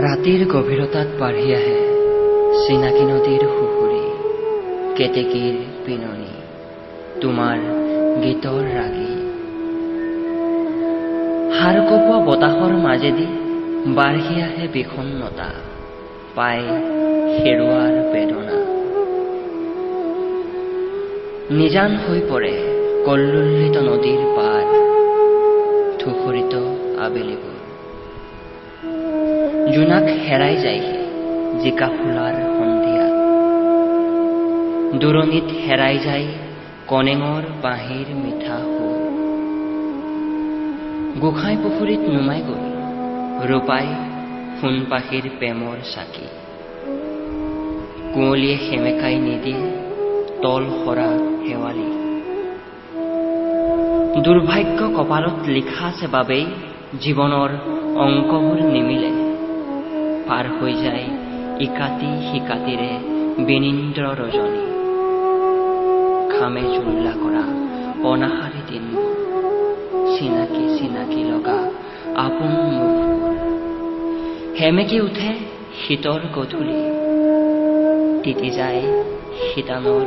ৰাতিৰ গভীৰতাত বাঢ়ি আহে চিনাকি নদীৰ সুখুৰী, কেতেকীৰ পিননি, তোমাৰ গীতৰ ৰাগী। হাৰ কপোৱা বতাহৰ মাজেদি বাঢ়ি আহে বিষণ্ণতা, পাই হেৰুৱাৰ বেদনা। নিজান হৈ পৰে কল্লোলিত নদীৰ পাৰ, ধূসৰিত আবেলিবোৰ। জোনাক হেৰাই যায়হি জিকা ফুলাৰ সন্ধিয়াত, দূৰণিত হেৰাই যায় কনেঙৰ বাঁহীৰ মিঠা সুৰ। গোসাঁই পুখুৰীত নুমাই গ'ল ৰূপাই সোণ পাখিৰ প্ৰেমৰ চাকি, কুঁৱলীয়ে সেমেকাই নিদিয়ে তল সৰা শেৱালি। দুৰ্ভাগ্য কপালত লিখা আছে বাবেই জীৱনৰ অংকবোৰ নিমিলে, পাৰ হৈ যায় ইকাতি সিকাতিৰে বিনীন্দ্ৰ ৰজনী। খামে জুল্লা কৰা অনাহাৰী দিনবোৰ, চিনাকি চিনাকি লগা আপোন মুখবোৰ। সেমেকি উঠে শীতৰ গধূলি, তিতি যায় শীতানৰ